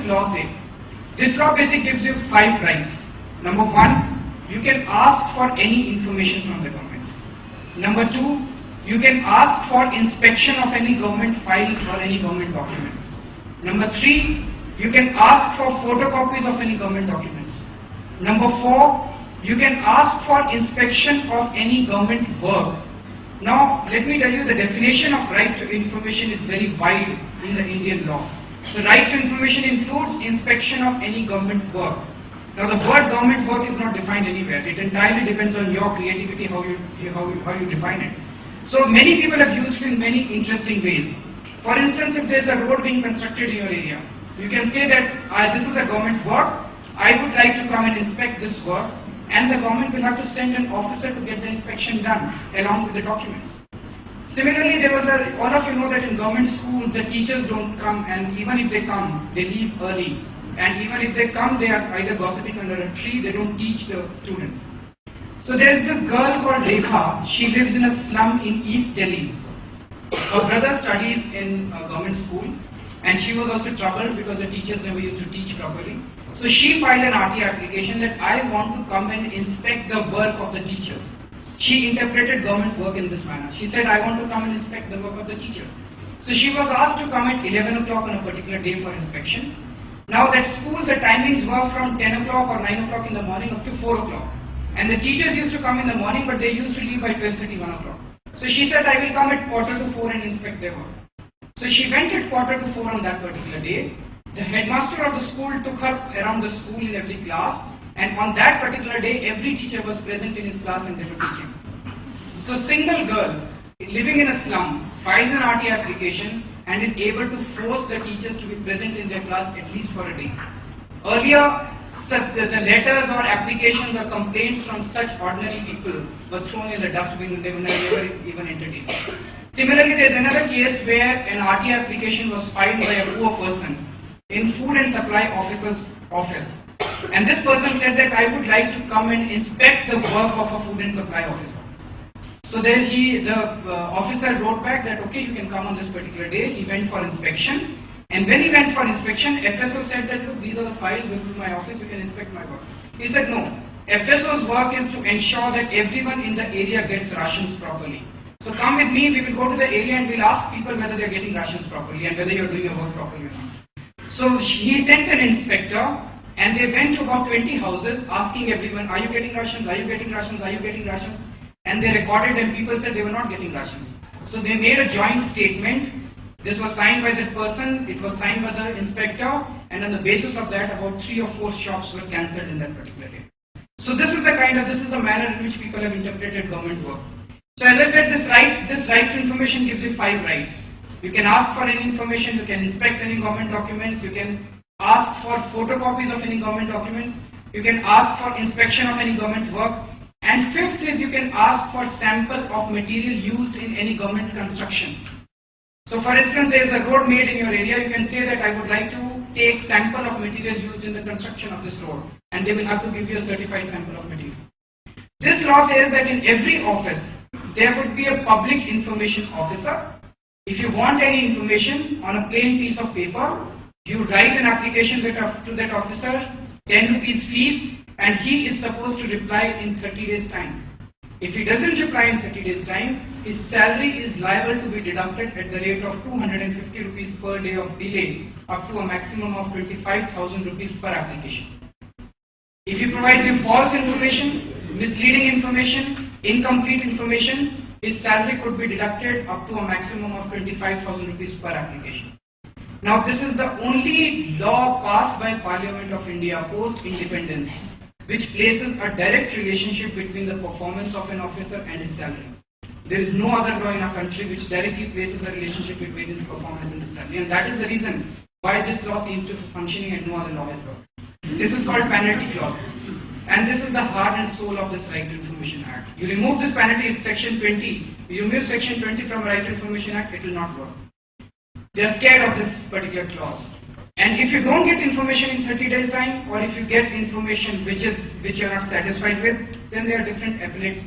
law say? This law basically gives you 5 rights. Number 1, you can ask for any information from the government. Number 2, you can ask for inspection of any government files or any government documents. Number 3, you can ask for photocopies of any government documents. Number 4, you can ask for inspection of any government work. Now, let me tell you, the definition of right to information is very wide in the Indian law. So, right to information includes inspection of any government work. Now, the word government work is not defined anywhere. It entirely depends on your creativity, how you define it. So, many people have used it in many interesting ways. For instance, if there is a road being constructed in your area, you can say that this is a government work, I would like to come and inspect this work, and the government will have to send an officer to get the inspection done along with the documents. Similarly, all of you know that in government schools the teachers don't come, and even if they come, they leave early. And even if they come, they are either gossiping under a tree, they don't teach the students. So there is this girl called Rekha, she lives in a slum in East Delhi. Her brother studies in a government school, and she was also troubled because the teachers never used to teach properly. So she filed an RT application that I want to come and inspect the work of the teachers. She interpreted government work in this manner. She said, I want to come and inspect the work of the teachers. So she was asked to come at 11 o'clock on a particular day for inspection. Now that school, the timings were from 10 o'clock or 9 o'clock in the morning up to 4 o'clock. And the teachers used to come in the morning, but they used to leave by 12:30, 1 o'clock. So she said, I will come at 3:45 and inspect their work. So she went at 3:45 on that particular day. The headmaster of the school took her around the school in every class, and on that particular day, every teacher was present in his class and they were teaching. So single girl living in a slum files an RT application and is able to force the teachers to be present in their class at least for a day. Earlier, the letters or applications or complaints from such ordinary people were thrown in the dustbin and they were never even entertained. Similarly, there is another case where an RT application was filed by a poor person in Food and Supply Officer's office. And this person said that I would like to come and inspect the work of a Food and Supply Officer. So then the officer wrote back that okay, you can come on this particular day. He went for inspection. And when he went for inspection, FSO said that look, these are the files, this is my office, you can inspect my work. He said no, FSO's work is to ensure that everyone in the area gets rations properly. So come with me, we will go to the area and we'll ask people whether they are getting rations properly and whether you are doing your work properly or not. So he sent an inspector and they went to about 20 houses asking everyone, are you getting rations, are you getting rations, are you getting rations? And they recorded and people said they were not getting rations. So they made a joint statement. This was signed by that person, it was signed by the inspector, and on the basis of that about 3 or 4 shops were cancelled in that particular day. So this is the manner in which people have interpreted government work. So as I said, this right to information gives you 5 rights. You can ask for any information, you can inspect any government documents, you can ask for photocopies of any government documents, you can ask for inspection of any government work, and 5th is you can ask for sample of material used in any government construction. So for instance, there is a road made in your area, you can say that I would like to take sample of material used in the construction of this road, and they will have to give you a certified sample of material. This law says that in every office, there would be a public information officer. If you want any information on a plain piece of paper, you write an application to that officer, 10 rupees fees, and he is supposed to reply in 30 days time. If he doesn't reply in 30 days time, his salary is liable to be deducted at the rate of 250 rupees per day of delay, up to a maximum of 25,000 rupees per application. If he provides you false information, misleading information, incomplete information, his salary could be deducted up to a maximum of 25,000 rupees per application. Now this is the only law passed by Parliament of India post-independence which places a direct relationship between the performance of an officer and his salary. There is no other law in our country which directly places a relationship between his performance and his salary, and that is the reason why this law seems to be functioning and no other law has worked. This is called penalty clause, and this is the heart and soul of this Right to Information Act. You remove this penalty, it's section 20. You remove section 20 from Right to Information Act, it will not work. They are scared of this particular clause. And if you don't get information in 30 days time, or if you get information which you are not satisfied with, then there are different appellate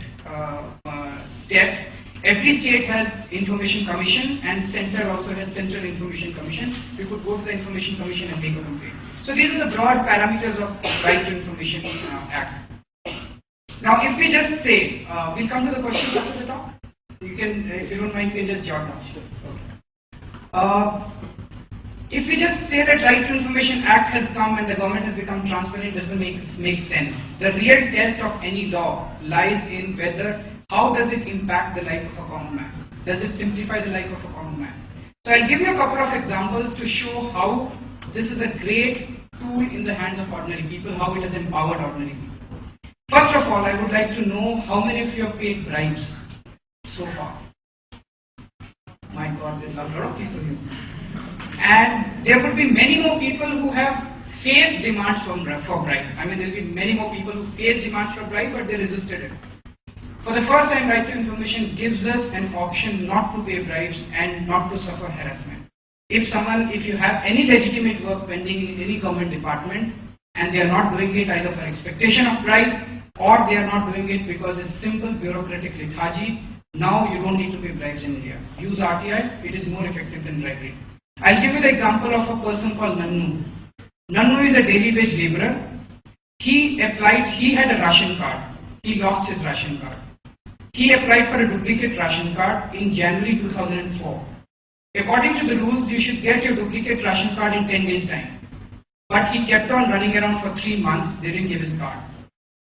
steps. Every state has Information Commission, and center also has Central Information Commission. You could go to the Information Commission and make a complaint. So these are the broad parameters of Right to Information Act. Now, if we just say, we'll come to the questions after the talk. You can, if you don't mind, you can just jot down. Okay. If we just say that Right to Information Act has come and the government has become transparent, doesn't make sense. The real test of any law lies in whether, how does it impact the life of a common man? Does it simplify the life of a common man? So I'll give you a couple of examples to show how this is a great tool in the hands of ordinary people, how it has empowered ordinary people. First of all, I would like to know how many of you have paid bribes so far. My God, there's a lot of people here. And there would be many more people who have faced demands for bribe. I mean, there will be many more people who faced demands for bribe, but they resisted it. For the first time, Right to Information gives us an option not to pay bribes and not to suffer harassment. If you have any legitimate work pending in any government department and they are not doing it either for expectation of bribe or they are not doing it because it's simple bureaucratic lethargy, now you don't need to pay bribes in India. Use RTI, it is more effective than bribery. I'll give you the example of a person called Nannu. Nannu is a daily wage laborer. He had a ration card. He lost his ration card. He applied for a duplicate ration card in January 2004. According to the rules, you should get your duplicate ration card in 10 days' time. But he kept on running around for 3 months, they didn't give his card.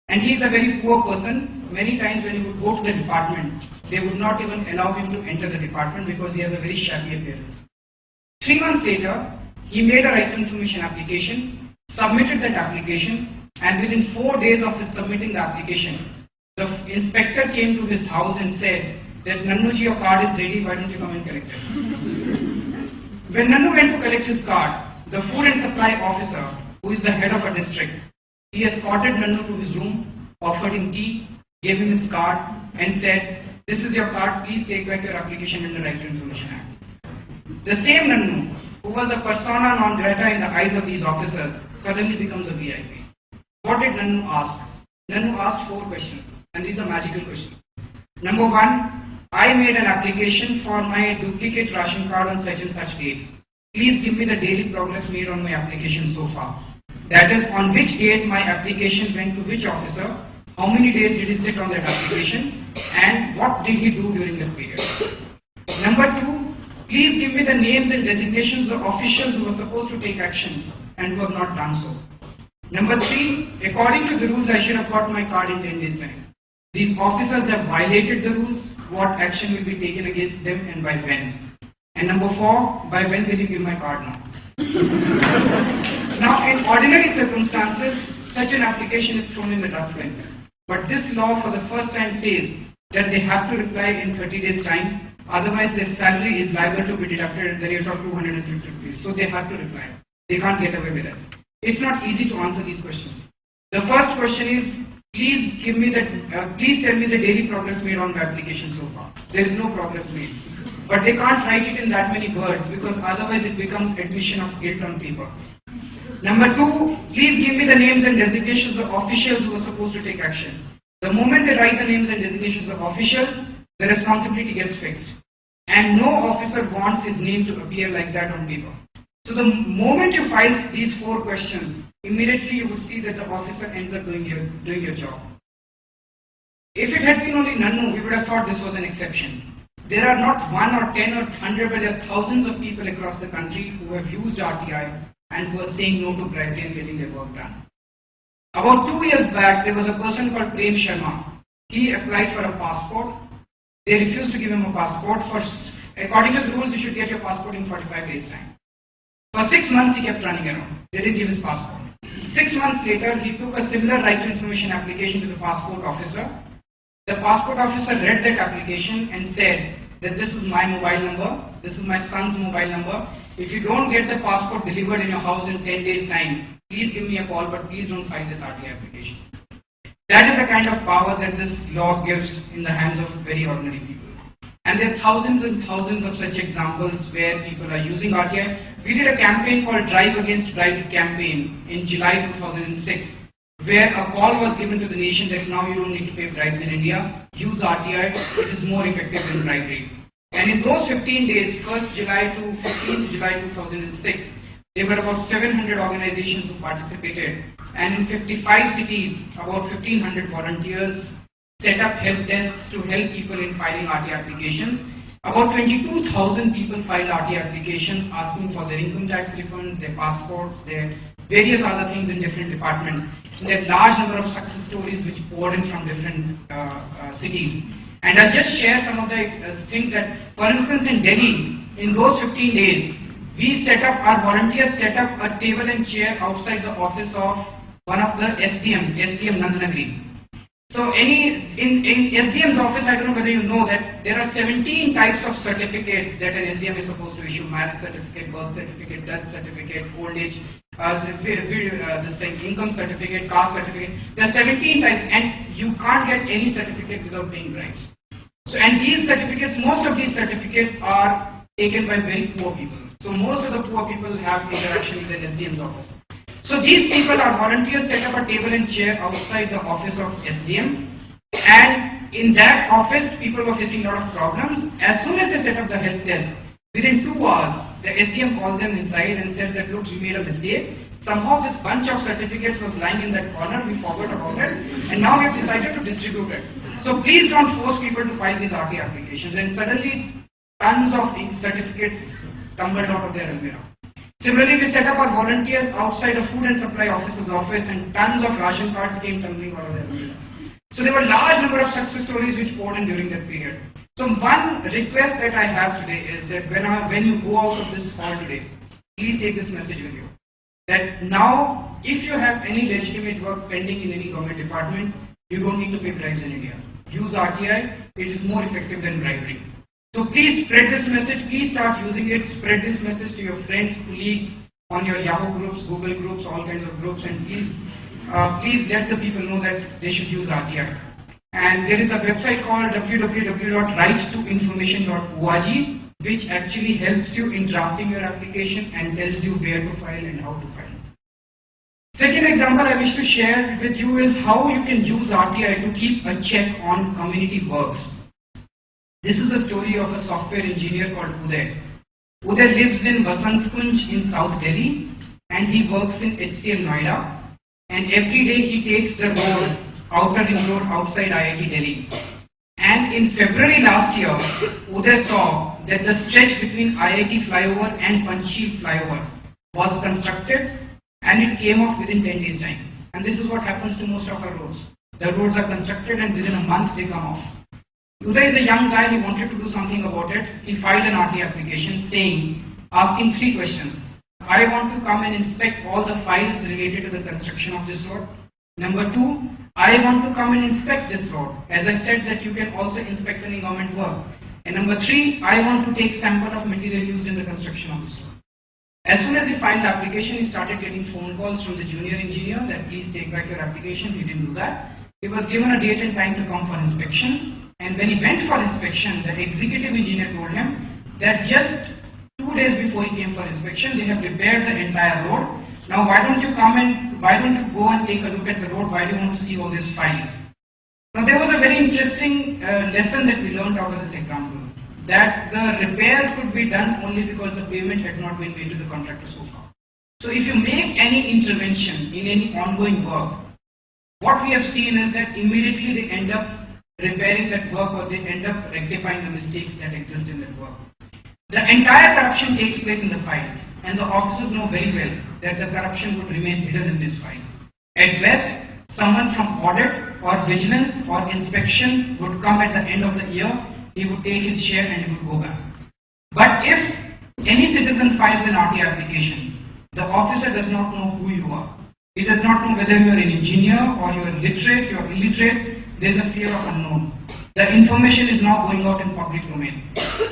And he is a very poor person. Many times when he would go to the department, they would not even allow him to enter the department because he has a very shabby appearance. 3 months later, he made a Right to Information application, submitted that application, and within 4 days of his submitting the application, the inspector came to his house and said that Nannuji, your card is ready, why don't you come and collect it? When Nannu went to collect his card, the food and supply officer, who is the head of a district, he escorted Nannu to his room, offered him tea, gave him his card, and said, this is your card, please take back your application under Right to Information Act. The same Nannu, who was a persona non grata in the eyes of these officers, suddenly becomes a VIP. What did Nannu ask? Nannu asked 4 questions, and these are magical questions. Number 1, I made an application for my duplicate ration card on such and such date. Please give me the daily progress made on my application so far. That is, on which date my application went to which officer, how many days did he sit on that application, and what did he do during that period. Number 2, please give me the names and designations of officials who were supposed to take action and who have not done so. Number 3, according to the rules, I should have got my card in 10 days' time. These officers have violated the rules. What action will be taken against them and by when? And number 4, by when will you give my card now? Now, in ordinary circumstances, such an application is thrown in the dustbin. But this law for the first time says that they have to reply in 30 days' time. Otherwise, their salary is liable to be deducted at the rate of 250 rupees. So they have to reply. They can't get away with it. It's not easy to answer these questions. The first question is, please tell me the daily progress made on the application so far. There is no progress made. But they can't write it in that many words because otherwise it becomes admission of guilt on paper. Number 2, please give me the names and designations of officials who are supposed to take action. The moment they write the names and designations of officials, the responsibility gets fixed. And no officer wants his name to appear like that on paper. So the moment you file these 4 questions, immediately you would see that the officer ends up doing your job. If it had been only Nannu, we would have thought this was an exception. There are not 1 or 10 or 100, but there are thousands of people across the country who have used RTI and who are saying no to bribery and getting their work done. About 2 years back, there was a person called Prem Sharma. He applied for a passport. They refused to give him a passport. According to the rules, you should get your passport in 45 days' time. For 6 months, he kept running around. They didn't give his passport. 6 months later, he took a similar Right to Information application to the passport officer. The passport officer read that application and said that this is my mobile number, this is my son's mobile number. If you don't get the passport delivered in your house in 10 days' time, please give me a call, but please don't file this RTI application. That is the kind of power that this law gives in the hands of very ordinary people. And there are thousands and thousands of such examples where people are using RTI. We did a campaign called Drive Against Bribes campaign in July 2006, where a call was given to the nation that now you don't need to pay bribes in India, use RTI, it is more effective than bribery. And in those 15 days, 1st July to 15th July 2006, There were about 700 organizations who participated, and in 55 cities, about 1,500 volunteers set up help desks to help people in filing RT applications. About 22,000 people filed RT applications asking for their income tax refunds, their passports, their various other things in different departments. And there are large number of success stories which poured in from different cities. And I'll just share some of the things that, for instance, in Delhi, in those 15 days, our volunteers set up a table and chair outside the office of one of the SDMs, SDM Nandanagri. So in SDM's office, I don't know whether you know that there are 17 types of certificates that an SDM is supposed to issue: marriage certificate, birth certificate, death certificate, old age, income certificate, caste certificate. There are 17 types, and you can't get any certificate without paying bribes. So, and these certificates, most of these certificates are taken by very poor people. So most of the poor people have interaction with an SDM's office. So these people, our volunteers, set up a table and chair outside the office of SDM, and in that office people were facing a lot of problems. As soon as they set up the help desk, within 2 hours the SDM called them inside and said that, look, we made a mistake. Somehow this bunch of certificates was lying in that corner, we forgot about it, and now we have decided to distribute it. So please don't force people to file these RT applications. And suddenly tons of certificates tumbled out of their umbrella. Similarly, we set up our volunteers outside a food and supply officer's office, and tons of ration cards came tumbling out of their umbrella. So there were a large number of success stories which poured in during that period. So one request that I have today is that when you go out of this hall today, please take this message with you. That now, if you have any legitimate work pending in any government department, you don't need to pay bribes in India. Use RTI, it is more effective than bribery. So please spread this message, please start using it, spread this message to your friends, colleagues, on your Yahoo groups, Google groups, all kinds of groups, and please let the people know that they should use RTI. And there is a website called www.righttoinformation.org, which actually helps you in drafting your application and tells you where to file and how to file. Second example I wish to share with you is how you can use RTI to keep a check on community works. This is the story of a software engineer called Uday. Uday lives in Vasant Kunj in South Delhi, and he works in HCL Noida, and every day he takes the road, outer ring road outside IIT Delhi. And in February last year, Uday saw that the stretch between IIT flyover and Panchsheel flyover was constructed, and it came off within 10 days time. And this is what happens to most of our roads. The roads are constructed and within a month they come off. Uday is a young guy, he wanted to do something about it. He filed an RT application asking 3 questions. I want to come and inspect all the files related to the construction of this road. Number 2, I want to come and inspect this road. As I said that you can also inspect any government work. And number 3, I want to take sample of material used in the construction of this road. As soon as he filed the application, he started getting phone calls from the junior engineer that please take back your application. He didn't do that. He was given a date and time to come for inspection. And when he went for inspection, the executive engineer told him that just 2 days before he came for inspection, they have repaired the entire road. Now why don't you go and take a look at the road? Why do you want to see all these files? Now there was a very interesting lesson that we learned out of this example, that the repairs could be done only because the payment had not been paid to the contractor so far. So if you make any intervention in any ongoing work, what we have seen is that immediately they end up repairing that work, or they end up rectifying the mistakes that exist in that work. The entire corruption takes place in the files, and the officers know very well that the corruption would remain hidden in these files. At best, someone from audit or vigilance or inspection would come at the end of the year, he would take his share and he would go back. But if any citizen files an RT application, the officer does not know who you are. He does not know whether you are an engineer or you are literate, you are illiterate. There is a fear of unknown. The information is now going out in public domain.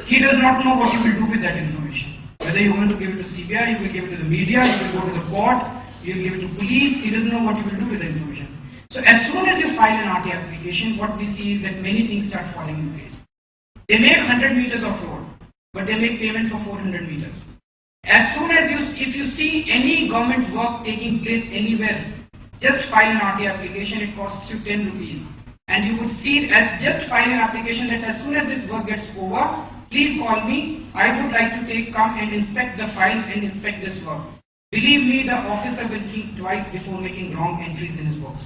He does not know what you will do with that information. Whether you want to give it to CBI, you will give it to the media, you will go to the court, you will give it to police. He doesn't know what you will do with the information. So as soon as you file an RT application, what we see is that many things start falling in place. They make 100 meters of road, but they make payment for 400 meters. As soon as if you see any government work taking place anywhere, just file an RT application, it costs you 10 rupees. And you would see as just file an application that as soon as this work gets over, please call me. I would like to come and inspect the files and inspect this work. believe me, the officer will think twice before making wrong entries in his books.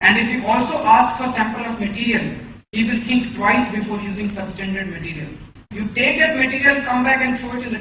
And if you also ask for sample of material, he will think twice before using substandard material. You take that material, come back and throw it in the